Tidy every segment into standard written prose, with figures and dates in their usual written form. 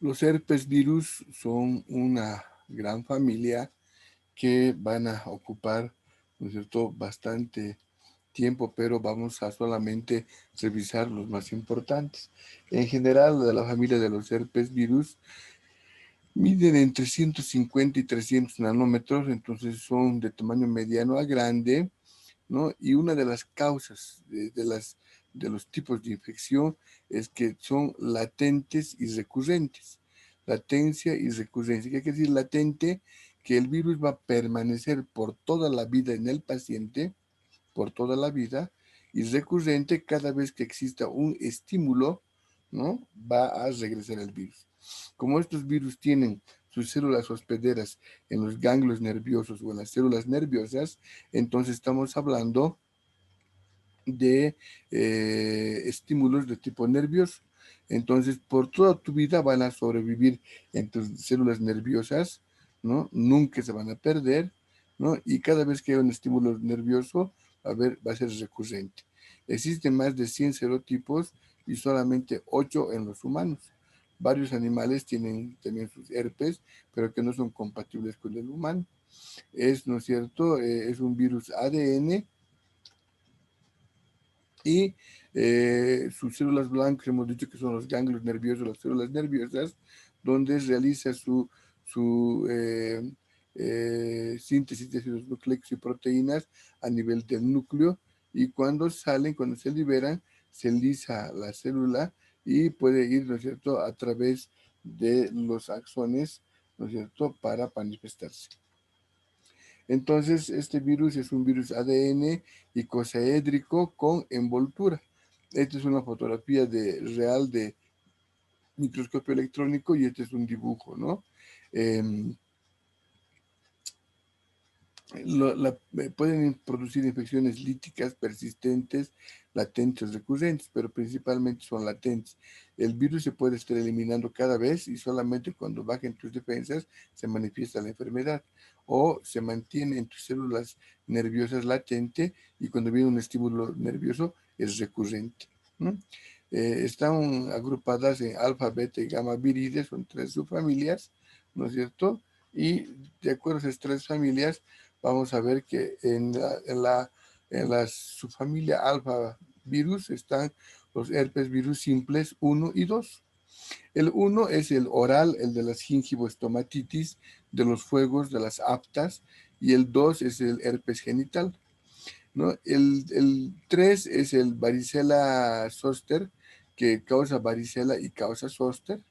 Los herpes virus son una gran familia que van a ocupar, ¿no es cierto?, bastante tiempo, pero vamos a solamente revisar los más importantes. En general, de la familia de los herpes virus miden entre 150 y 300 nanómetros, entonces son de tamaño mediano a grande, ¿no? Y una de las causas de los tipos de infección es que son latentes y recurrentes. Latencia y recurrencia. ¿Qué quiere decir latente? Que el virus va a permanecer por toda la vida en el paciente, por toda la vida, y recurrente cada vez que exista un estímulo, ¿no? Va a regresar el virus. Como estos virus tienen sus células hospederas en los ganglios nerviosos o en las células nerviosas, entonces estamos hablando de estímulos de tipo nervioso. Entonces, por toda tu vida van a sobrevivir en tus células nerviosas, ¿no? Nunca se van a perder, ¿no? Y cada vez que hay un estímulo nervioso, va a ser recurrente. Existen más de 100 serotipos y solamente 8 en los humanos. Varios animales tienen también sus herpes, pero que no son compatibles con el humano. ¿No es cierto? Es un virus ADN y sus células blancas, hemos dicho que son los ganglios nerviosos, las células nerviosas, donde realiza su síntesis de ácidos nucleicos y proteínas a nivel del núcleo, y cuando salen, cuando se liberan, se lisa la célula y puede ir, ¿no es cierto?, a través de los axones, ¿no es cierto?, para manifestarse. Entonces, este virus es un virus ADN icosaédrico con envoltura. Esta es una fotografía real de microscopio electrónico y este es un dibujo, ¿no? Eh, pueden producir infecciones líticas persistentes, latentes, recurrentes, pero principalmente son latentes. El virus se puede estar eliminando cada vez y solamente cuando bajen tus defensas se manifiesta la enfermedad, o se mantiene en tus células nerviosas latente y cuando viene un estímulo nervioso es recurrente, ¿no? Están agrupadas en alfa, beta y gamma virides, son 3 subfamilias, ¿no es cierto? Y de acuerdo a esas 3 familias, vamos a ver que en la subfamilia alfa virus están los herpes virus simples 1 y 2. El 1 es el oral, el de las gingivoestomatitis, de los fuegos, de las aftas, y el 2 es el herpes genital, ¿no? El 3 es el varicela zoster, que causa varicela y causa zoster,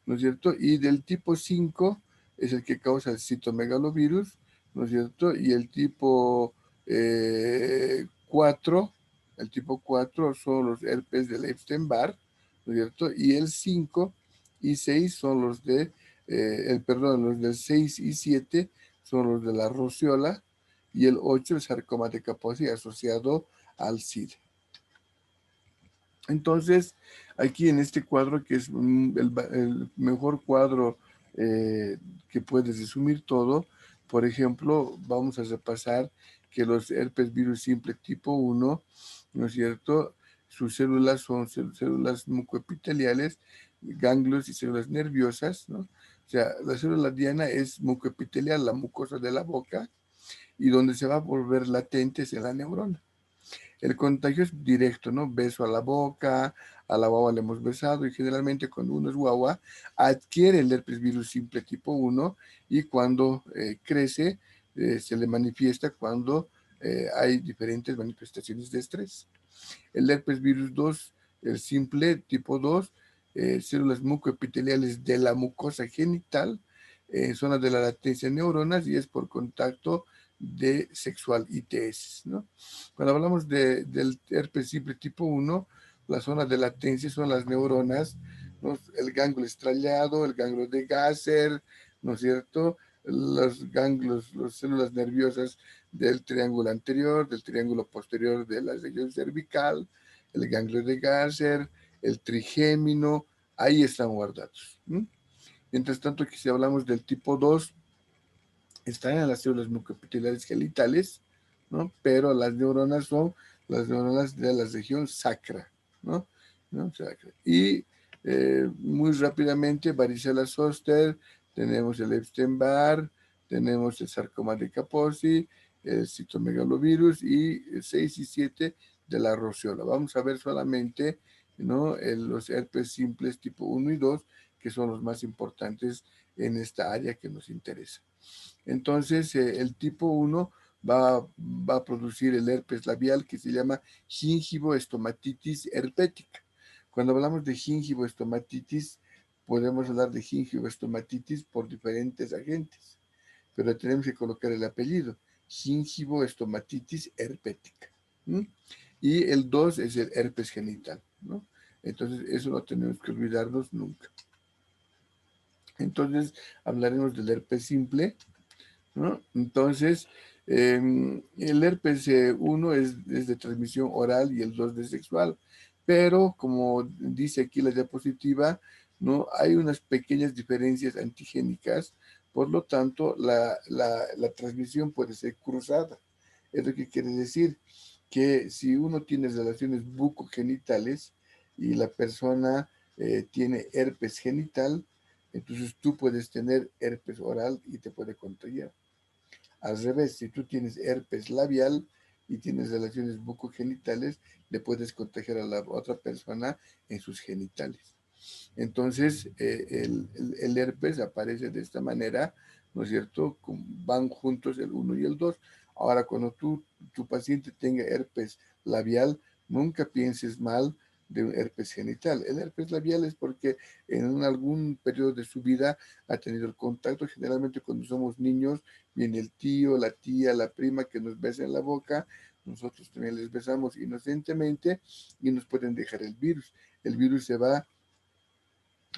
¿no es cierto? Y del tipo 5 es el que causa el citomegalovirus, ¿no es cierto? Y el tipo 4 son los herpes del Epstein-Barr, ¿no es cierto? Y el 5 y 6 son los del 6 y 7 son los de la rociola, y el 8 el sarcoma de Kaposi asociado al SIDA. Entonces, aquí en este cuadro, que es el mejor cuadro que puedes resumir todo, por ejemplo, vamos a repasar que los herpes virus simple tipo 1, ¿no es cierto? Sus células son células mucoepiteliales, ganglios y células nerviosas, ¿no? O sea, la célula diana es mucoepitelial, la mucosa de la boca, y donde se va a volver latente es en la neurona. El contagio es directo, ¿no? Beso a la boca, a la guagua le hemos besado, y generalmente cuando uno es guagua adquiere el herpes virus simple tipo 1, y cuando crece se le manifiesta cuando hay diferentes manifestaciones de estrés. El herpes virus 2, el simple tipo 2, células mucoepiteliales de la mucosa genital, zona de la latencia de neuronas, y es por contacto de sexual, ITS, ¿no? Cuando hablamos del herpes simple tipo 1, la zona de latencia son las neuronas, ¿no? El ganglio estrellado, el ganglio de Gasser, ¿no es cierto? Los ganglios, las células nerviosas del triángulo anterior, del triángulo posterior de la región cervical, el ganglio de Gasser, el trigémino, ahí están guardados, ¿no? Mientras tanto, aquí si hablamos del tipo 2, están en las células mucoepiteliales genitales, ¿no? Pero las neuronas son las neuronas de la región sacra, ¿no? ¿No? Sacra. Y Muy rápidamente, varicela zoster, tenemos el Epstein-Barr, tenemos el sarcoma de Kaposi, el citomegalovirus y 6 y 7 de la rociola. Vamos a ver solamente, ¿no?, los herpes simples tipo 1 y 2, que son los más importantes en esta área que nos interesa. Entonces, el tipo 1 va a producir el herpes labial, que se llama gingivoestomatitis herpética. Cuando hablamos de gingivoestomatitis, podemos hablar de gingivoestomatitis por diferentes agentes, pero tenemos que colocar el apellido, gingivoestomatitis herpética. ¿Mm? Y el 2 es el herpes genital, ¿no? Entonces, eso no tenemos que olvidarnos nunca. Entonces, hablaremos del herpes simple, ¿no? Entonces, el herpes 1 es de transmisión oral y el 2 de sexual, pero como dice aquí la diapositiva, ¿no?, hay unas pequeñas diferencias antigénicas, por lo tanto, la transmisión puede ser cruzada. Es lo que quiere decir que si uno tiene relaciones bucogenitales y la persona tiene herpes genital, entonces tú puedes tener herpes oral y te puede contagiar. Al revés, si tú tienes herpes labial y tienes relaciones bucogenitales, le puedes contagiar a la otra persona en sus genitales. Entonces, el herpes aparece de esta manera, ¿no es cierto? Van juntos el 1 y el 2. Ahora, cuando tu paciente tenga herpes labial, nunca pienses mal de un herpes genital. El herpes labial es porque en algún periodo de su vida ha tenido el contacto. Generalmente cuando somos niños, viene el tío, la tía, la prima que nos besa en la boca. Nosotros también les besamos inocentemente y nos pueden dejar el virus. El virus se va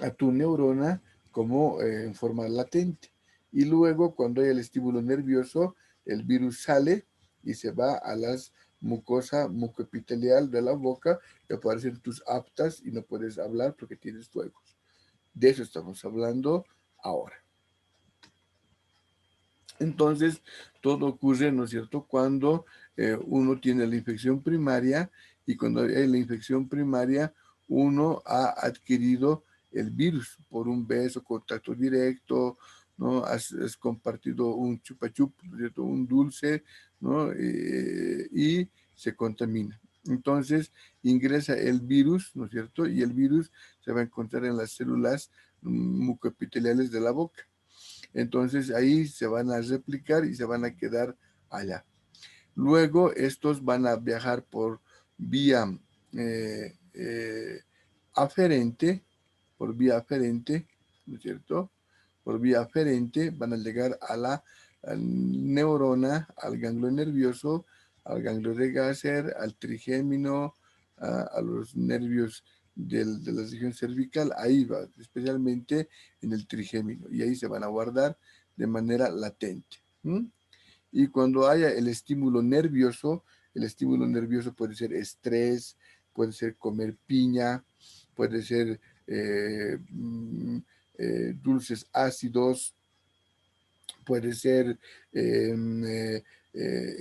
a tu neurona como en forma latente. Y luego, cuando hay el estímulo nervioso, el virus sale y se va a las mucosa mucoepitelial de la boca y aparecen tus aftas y no puedes hablar porque tienes fuegos. De eso estamos hablando ahora. Entonces, todo ocurre, ¿no es cierto?, cuando uno tiene la infección primaria, y cuando hay la infección primaria, uno ha adquirido el virus por un beso, contacto directo, ¿no? Has compartido un chupa chup, ¿no es cierto?, un dulce, ¿no? Y se contamina. Entonces, ingresa el virus, ¿no es cierto?, y el virus se va a encontrar en las células mucoepiteliales de la boca. Entonces ahí se van a replicar y se van a quedar allá. Luego estos van a viajar por vía eh, eh, aferente, ¿no es cierto? Por vía aferente van a llegar a la neurona, al ganglio nervioso, al ganglio de Gasser, al trigémino, a los nervios de la región cervical. Ahí va, especialmente en el trigémino, y ahí se van a guardar de manera latente. ¿Mm? Y cuando haya el estímulo nervioso puede ser estrés, puede ser comer piña, puede ser eh, mm, dulces ácidos, puede ser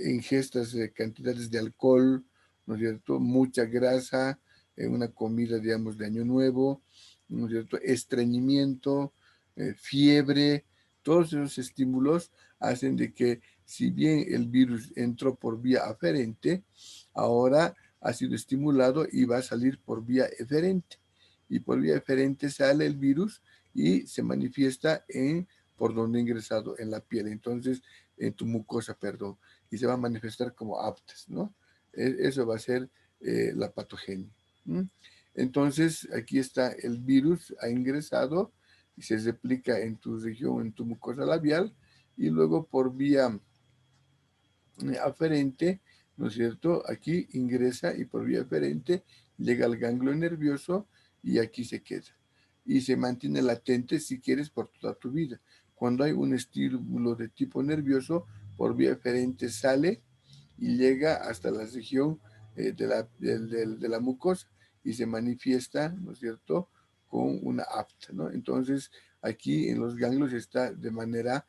ingestas de cantidades de alcohol, ¿no es cierto? Mucha grasa, una comida, digamos, de Año Nuevo, ¿no es cierto? Estreñimiento, fiebre, todos esos estímulos hacen de que, si bien el virus entró por vía aferente, ahora ha sido estimulado y va a salir por vía eferente. Y por vía eferente sale el virus y se manifiesta por donde ha ingresado, en la piel, entonces, en tu mucosa, perdón, y se va a manifestar como aftas, ¿no? Eso va a ser la patogenia. ¿Mm? Entonces, aquí está el virus, ha ingresado y se replica en tu región, en tu mucosa labial, y luego por vía aferente, ¿no es cierto? Aquí ingresa y por vía aferente llega al ganglio nervioso y aquí se queda. Y se mantiene latente, si quieres, por toda tu vida. Cuando hay un estímulo de tipo nervioso, por vía aferente sale y llega hasta la región de la mucosa y se manifiesta, ¿no es cierto?, con una afta, ¿no? Entonces, aquí en los ganglios está de manera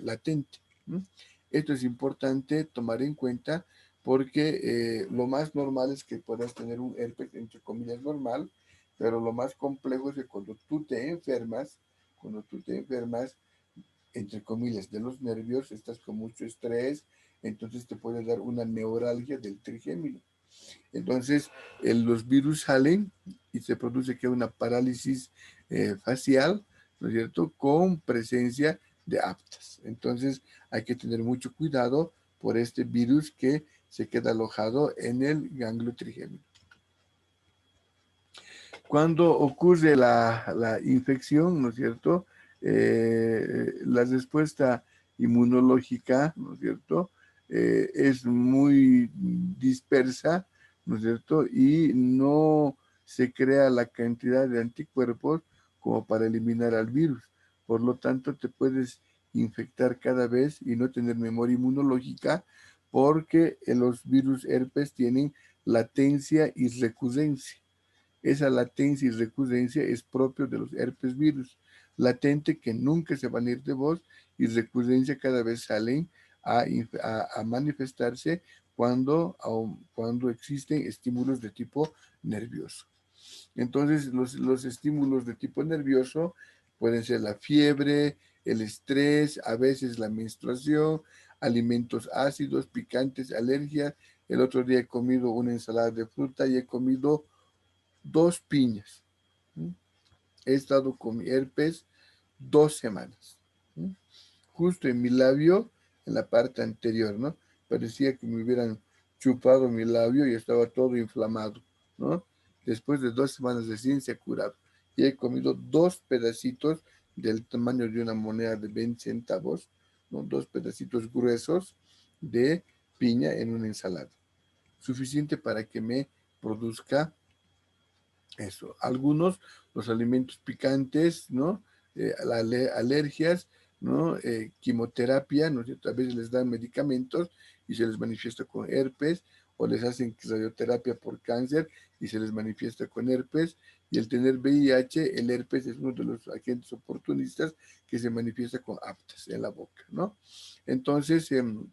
latente. ¿No? Esto es importante tomar en cuenta porque lo más normal es que puedas tener un herpes, entre comillas, normal, Pero lo más complejo es que cuando tú te enfermas, entre comillas, de los nervios, estás con mucho estrés, entonces te puede dar una neuralgia del trigémino. Entonces, los virus salen y se produce que una parálisis facial, ¿no es cierto?, con presencia de aptas. Entonces, hay que tener mucho cuidado por este virus que se queda alojado en el ganglio trigémino. Cuando ocurre la infección, ¿no es cierto? La respuesta inmunológica, ¿no es cierto? Es muy dispersa, ¿no es cierto? Y no se crea la cantidad de anticuerpos como para eliminar al virus. Por lo tanto, te puedes infectar cada vez y no tener memoria inmunológica porque los virus herpes tienen latencia y recurrencia. Esa latencia y recurrencia es propio de los herpes virus. Latente que nunca se van a ir de vos y recurrencia cada vez salen a manifestarse cuando existen estímulos de tipo nervioso. Entonces, los estímulos de tipo nervioso pueden ser la fiebre, el estrés, a veces la menstruación, alimentos ácidos, picantes, alergias. El otro día he comido una ensalada de fruta y he comido 2 piñas. He estado con mi herpes 2 semanas. Justo en mi labio, en la parte anterior, ¿no? Parecía que me hubieran chupado mi labio y estaba todo inflamado, ¿no? Después de 2 semanas recién se ha curado. Y he comido 2 pedacitos del tamaño de una moneda de 20 centavos, ¿no? 2 pedacitos gruesos de piña en una ensalada. Suficiente para que me produzca eso. Algunos, los alimentos picantes, ¿no? Alergias, ¿no? Quimioterapia, ¿no es cierto? A veces les dan medicamentos y se les manifiesta con herpes, o les hacen radioterapia por cáncer y se les manifiesta con herpes. Y el tener VIH, el herpes es uno de los agentes oportunistas que se manifiesta con aptas en la boca, ¿no? Entonces, el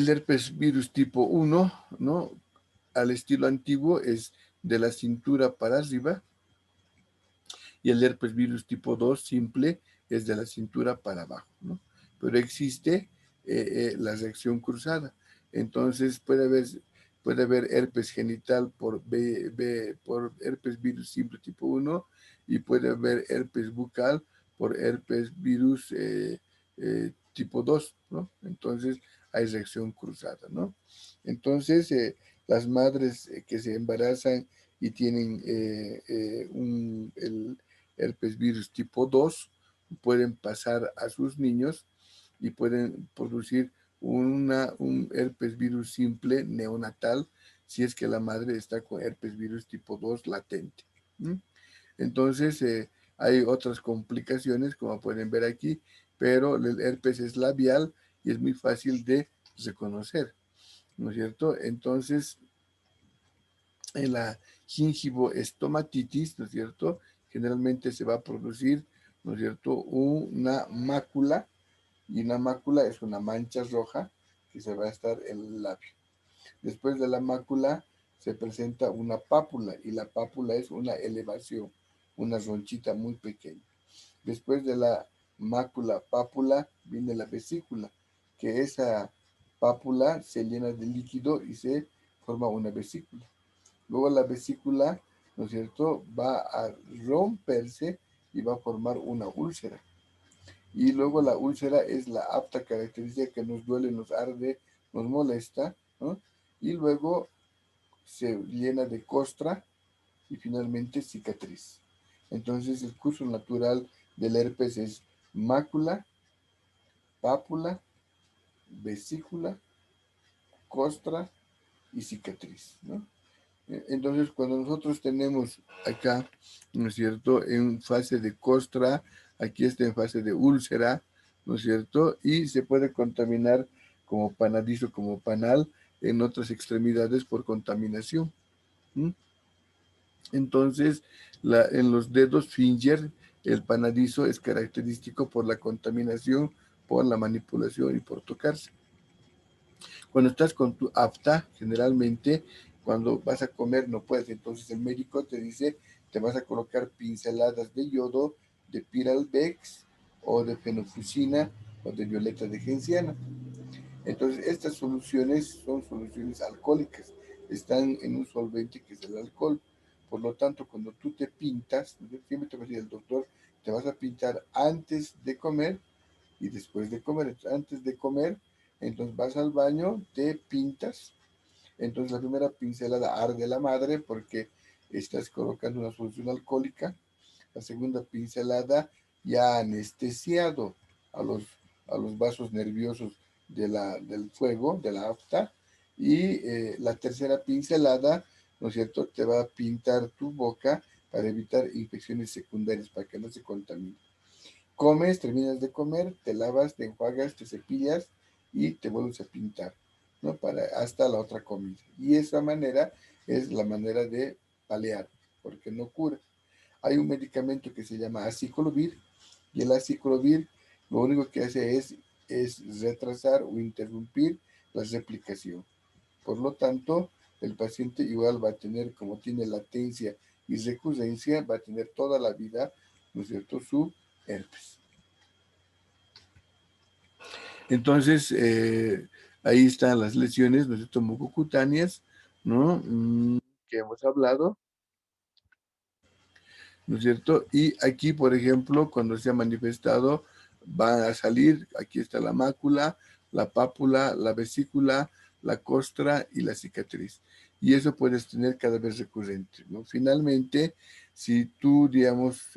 herpes virus tipo 1, ¿no? Al estilo antiguo es de la cintura para arriba y el herpes virus tipo 2 simple es de la cintura para abajo, ¿no? Pero existe la reacción cruzada. Entonces puede haber herpes genital por herpes virus simple tipo 1 y puede haber herpes bucal por herpes virus tipo 2, ¿no? Entonces hay reacción cruzada, ¿no? Entonces, las madres que se embarazan y tienen el herpes virus tipo 2 pueden pasar a sus niños y pueden producir un herpes virus simple neonatal si es que la madre está con herpes virus tipo 2 latente. Entonces, hay otras complicaciones, como pueden ver aquí, pero el herpes es labial y es muy fácil de reconocer, ¿no es cierto? Entonces, en la gingivoestomatitis, ¿no es cierto? Generalmente se va a producir, ¿no es cierto?, una mácula, y una mácula es una mancha roja que se va a estar en el labio. Después de la mácula se presenta una pápula, y la pápula es una elevación, una ronchita muy pequeña. Después de la mácula pápula viene la vesícula, que esa pápula se llena de líquido y se forma una vesícula. Luego la vesícula, ¿no es cierto?, va a romperse y va a formar una úlcera. Y luego la úlcera es la apta característica que nos duele, nos arde, nos molesta, ¿no? Y luego se llena de costra y finalmente cicatriz. Entonces el curso natural del herpes es mácula, pápula, vesícula, costra y cicatriz, ¿no? Entonces, cuando nosotros tenemos acá, ¿no es cierto?, en fase de costra, aquí está en fase de úlcera, ¿no es cierto?, y se puede contaminar como panadizo, como panal, en otras extremidades por contaminación. Entonces, en los dedos finger, el panadizo es característico por la contaminación, por la manipulación y por tocarse. Cuando estás con tu afta, generalmente Cuando vas a comer no puedes, entonces el médico te dice, te vas a colocar pinceladas de yodo, de Pyralbex o de fenofusina o de violeta de genciana. Entonces, estas soluciones son soluciones alcohólicas, están en un solvente que es el alcohol. Por lo tanto, cuando tú te pintas, siempre te va a decir el doctor, te vas a pintar antes de comer y después de comer. Entonces, antes de comer, entonces vas al baño, te pintas. Entonces, la primera pincelada arde la madre porque estás colocando una solución alcohólica. La segunda pincelada ya anestesiado a los, a los vasos nerviosos del fuego, de la afta. Y la tercera pincelada, ¿no es cierto?, te va a pintar tu boca para evitar infecciones secundarias, para que no se contamine. Comes, terminas de comer, te lavas, te enjuagas, te cepillas y te vuelves a pintar, ¿no? Para hasta la otra comida. Y esa manera es la manera de paliar, porque no cura. Hay un medicamento que se llama aciclovir y el aciclovir lo único que hace es retrasar o interrumpir la replicación. Por lo tanto, el paciente igual va a tener, como tiene latencia y recurrencia, va a tener toda la vida, ¿no es cierto?, su herpes. Entonces, ahí están las lesiones, ¿no es cierto?, mucocutáneas, ¿no? Que hemos hablado. ¿No es cierto? Y aquí, por ejemplo, cuando se ha manifestado, van a salir, aquí está la mácula, la pápula, la vesícula, la costra y la cicatriz. Y eso puedes tener cada vez recurrente, ¿no? Finalmente, si tú, digamos,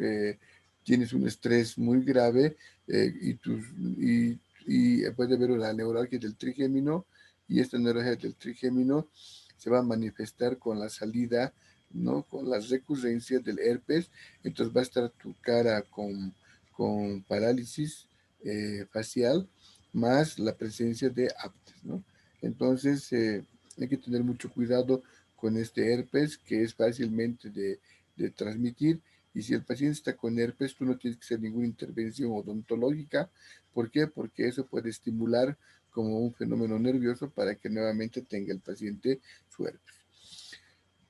tienes un estrés muy grave y puede haber una neuralgia del trigémino, y esta neuralgia del trigémino se va a manifestar con la salida, ¿no? Con las recurrencias del herpes, entonces va a estar tu cara con parálisis facial, más la presencia de aptes, ¿no? Entonces, hay que tener mucho cuidado con este herpes, que es fácilmente de transmitir, y si el paciente está con herpes, tú no tienes que hacer ninguna intervención odontológica. ¿Por qué? Porque eso puede estimular como un fenómeno nervioso para que nuevamente tenga el paciente su herpes.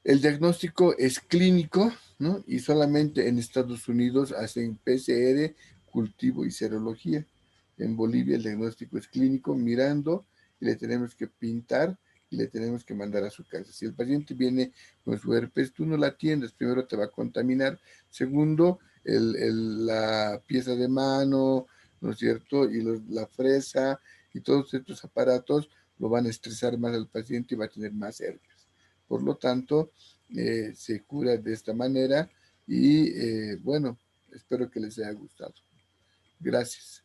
El diagnóstico es clínico, ¿no? Y solamente en Estados Unidos hacen PCR, cultivo y serología. En Bolivia el diagnóstico es clínico, mirando, y le tenemos que pintar y le tenemos que mandar a su casa. Si el paciente viene con su herpes, tú no la atiendes, primero te va a contaminar, segundo, la pieza de mano, ¿no es cierto? Y la fresa y todos estos aparatos lo van a estresar más al paciente y va a tener más herpes. Por lo tanto, se cura de esta manera y bueno, espero que les haya gustado. Gracias.